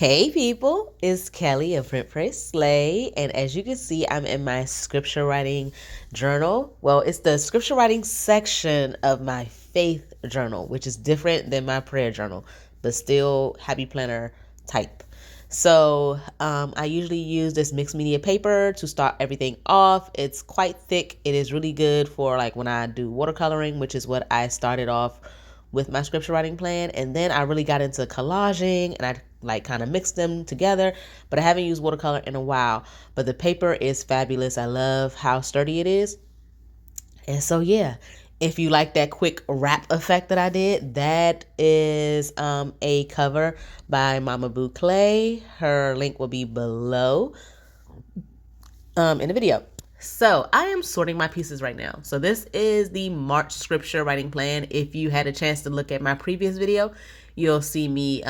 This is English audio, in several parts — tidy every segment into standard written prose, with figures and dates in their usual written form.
Hey people, it's Kelly of Print Praise Slay, and as you can see, I'm in my scripture writing journal. Well, it's the scripture writing section of my faith journal, which is different than my prayer journal, but still happy planner type. So I usually use this mixed media paper to start everything off. It's quite thick. It is really good for like when I do watercoloring, which is what I started off with my scripture writing plan. And then I really got into collaging and I like kind of mixed them together, but I haven't used watercolor in a while. But the paper is fabulous. I love how sturdy it is. And so, yeah, if you like that quick wrap effect that I did, that is a cover by Mama Boo Clay. Her link will be below in the video. So I am sorting my pieces right now. So this is the March scripture writing plan. If you had a chance to look at my previous video, you'll see me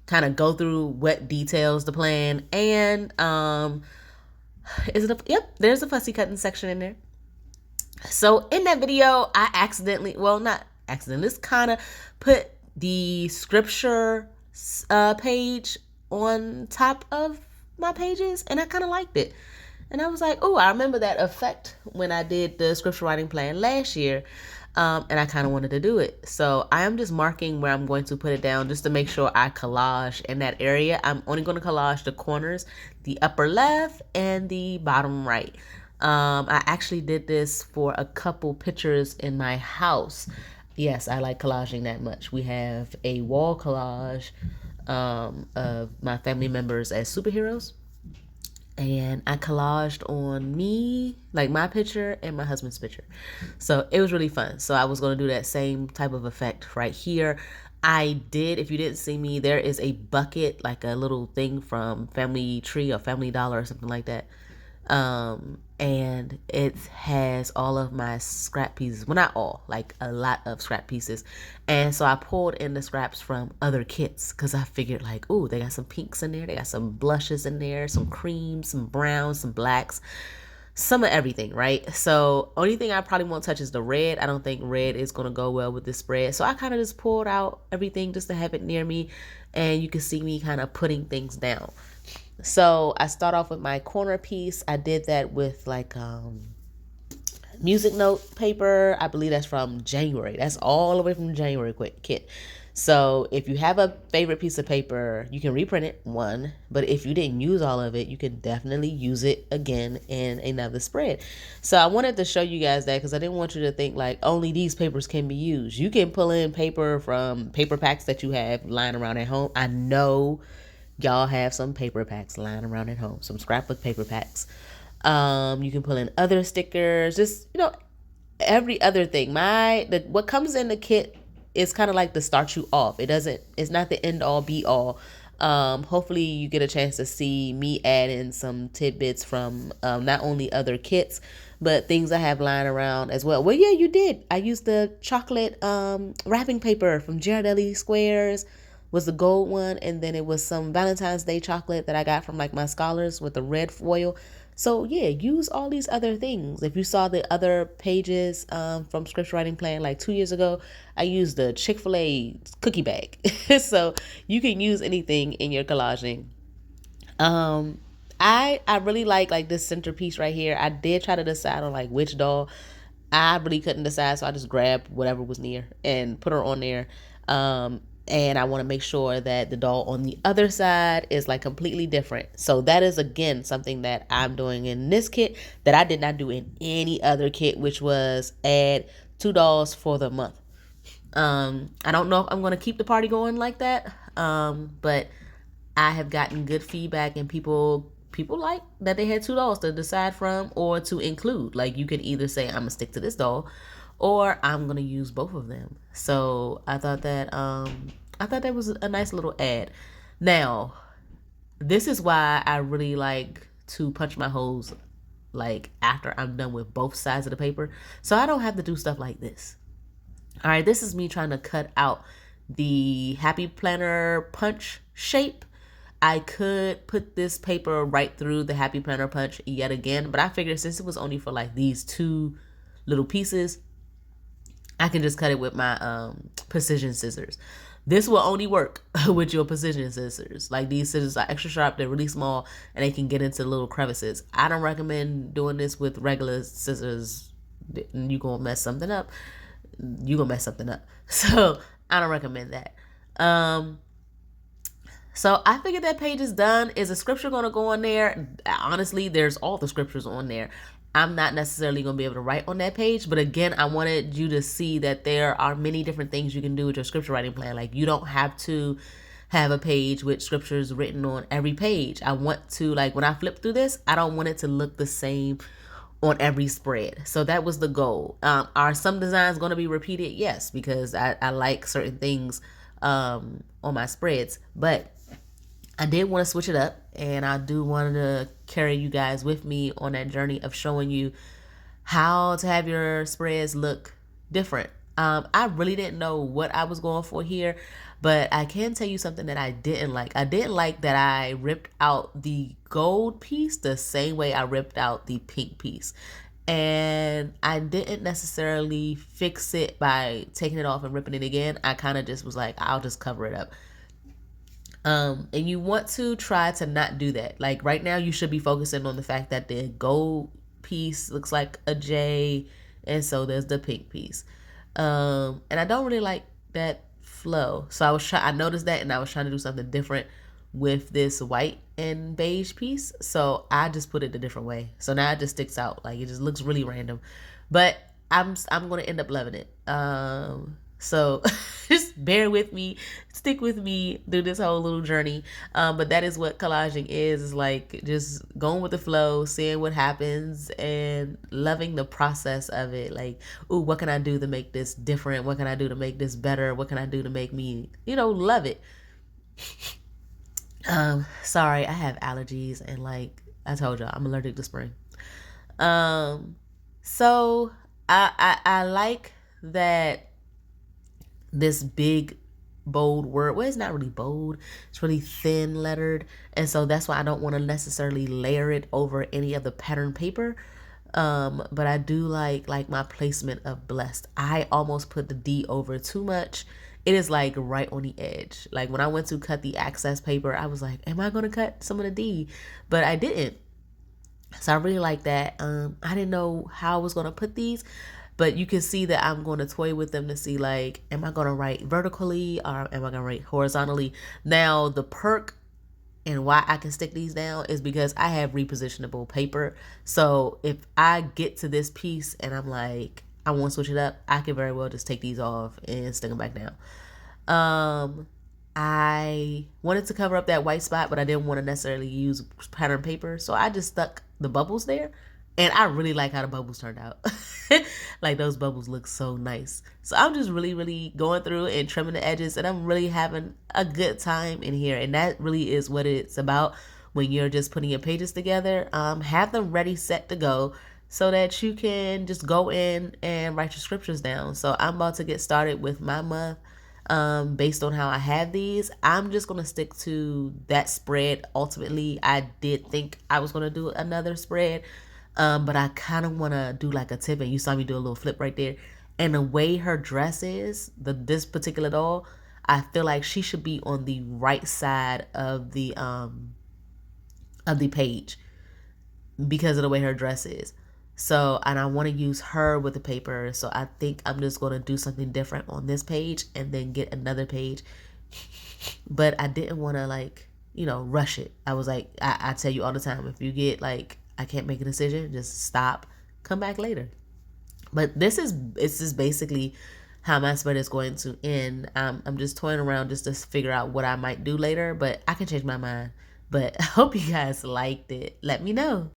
kind of go through what details the plan. And there's a fussy cutting section in there. So in that video, I accidentally, well, not accidentally, just kind of put the scripture page on top of my pages, and I kind of liked it. And I was like, oh, I remember that effect when I did the scripture writing plan last year. And I kind of wanted to do it. So I am just marking where I'm going to put it down just to make sure I collage in that area. I'm only going to collage the corners, the upper left and the bottom right. I actually did this for a couple pictures in my house. Yes, I like collaging that much. We have a wall collage of my family members as superheroes. And I collaged on me, like my picture and my husband's picture. So it was really fun. So I was going to do that same type of effect right here. I did, if you didn't see me, there is a bucket, like a little thing from Family Tree or Family Dollar or something like that. And it has all of my scrap pieces. Well, not all, like a lot of scrap pieces. And so I pulled in the scraps from other kits because I figured like, oh, they got some pinks in there. They got some blushes in there, some creams, some browns, some blacks, some of everything, right? So only thing I probably won't touch is the red. I don't think red is going to go well with this spread. So I kind of just pulled out everything just to have it near me. And you can see me kind of putting things down. So I start off with my corner piece. I did that with like music note paper. I believe that's from January. That's all the way from January kit. So if you have a favorite piece of paper, you can reprint it, one. But if you didn't use all of it, you can definitely use it again in another spread. So I wanted to show you guys that because I didn't want you to think like only these papers can be used. You can pull in paper from paper packs that you have lying around at home. I know y'all have some paper packs lying around at home, some scrapbook paper packs. You can pull in other stickers, just, every other thing. What comes in the kit is kind of like to start you off. It's not the end all be all. Hopefully you get a chance to see me add in some tidbits from not only other kits, but things I have lying around as well. Well, yeah, you did. I used the chocolate wrapping paper from Ghirardelli Squares, was the gold one, and then it was some Valentine's Day chocolate that I got from like my scholars with the red foil. So yeah, use all these other things. If you saw the other pages from scripture writing plan like 2 years ago, I used the Chick-fil-A cookie bag. So you can use anything in your collaging. I really like this centerpiece right here. I did try to decide on like which doll. I really couldn't decide, so I just grabbed whatever was near and put her on there. And I want to make sure that the doll on the other side is like completely different. So that is again something that I'm doing in this kit that I did not do in any other kit, which was add 2 dolls for the month. I don't know if I'm going to keep the party going like that. But I have gotten good feedback and people like that they had 2 dolls to decide from or to include. Like you can either say I'm gonna stick to this doll or I'm gonna use both of them. So I thought that was a nice little ad. Now, this is why I really like to punch my holes like after I'm done with both sides of the paper. So I don't have to do stuff like this. All right, this is me trying to cut out the Happy Planner punch shape. I could put this paper right through the Happy Planner punch yet again, but I figured since it was only for like these 2 little pieces, I can just cut it with my precision scissors. This will only work with your precision scissors. Like, these scissors are extra sharp, they're really small, and they can get into little crevices. I don't recommend doing this with regular scissors. You gonna mess something up. So I don't recommend that. So I figured that page is done. Is a scripture going to go on there? Honestly, there's all the scriptures on there. I'm not necessarily going to be able to write on that page. But again, I wanted you to see that there are many different things you can do with your scripture writing plan. Like, you don't have to have a page with scriptures written on every page. I want to, like, when I flip through this, I don't want it to look the same on every spread. So that was the goal. Are some designs going to be repeated? Yes, because I like certain things on my spreads. But I did want to switch it up, and I do want to carry you guys with me on that journey of showing you how to have your spreads look different. I really didn't know what I was going for here, but I can tell you something that I didn't like. I didn't like that I ripped out the gold piece the same way I ripped out the pink piece. And I didn't necessarily fix it by taking it off and ripping it again. I kind of just was like, I'll just cover it up. And you want to try to not do that. Like, right now, you should be focusing on the fact that the gold piece looks like a J, and so there's the pink piece. And I don't really like that flow. So I noticed that, and I was trying to do something different with this white and beige piece. So I just put it a different way. So now it just sticks out. Like, it just looks really random. But I'm going to end up loving it. So just bear with me, stick with me through this whole little journey. But that is what collaging is like, just going with the flow, seeing what happens, and loving the process of it. Like, ooh, what can I do to make this different? What can I do to make this better? What can I do to make me, love it? Sorry, I have allergies, and like I told y'all, I'm allergic to spring. So I like that this big bold word, well, it's not really bold, it's really thin lettered, and so that's why I don't want to necessarily layer it over any of the pattern paper. But I do like my placement of blessed. I almost put the D over too much. It is like right on the edge. Like, when I went to cut the access paper, I was like, am I going to cut some of the D? But I didn't. So I really like that. I didn't know how I was going to put these, but you can see that I'm going to toy with them to see, like, am I going to write vertically or am I going to write horizontally? Now, the perk and why I can stick these down is because I have repositionable paper. So if I get to this piece and I'm like, I want to switch it up, I can very well just take these off and stick them back down. I wanted to cover up that white spot, but I didn't want to necessarily use pattern paper. So I just stuck the bubbles there. And I really like how the bubbles turned out. Like, those bubbles look so nice. So I'm just really, really going through and trimming the edges, and I'm really having a good time in here. And that really is what it's about when you're just putting your pages together. Have them ready, set to go, so that you can just go in and write your scriptures down. So I'm about to get started with my month. Based on how I have these, I'm just going to stick to that spread. Ultimately, I did think I was going to do another spread. But I kind of want to do like a tip, and you saw me do a little flip right there. And the way her dress is, this particular doll, I feel like she should be on the right side of the page because of the way her dress is. So, and I want to use her with the paper. So I think I'm just going to do something different on this page and then get another page. But I didn't want to rush it. I was like, I tell you all the time, if you get like, I can't make a decision, just stop, come back later. But this is basically how my spread is going to end. I'm just toying around just to figure out what I might do later, but I can change my mind. But I hope you guys liked it. Let me know.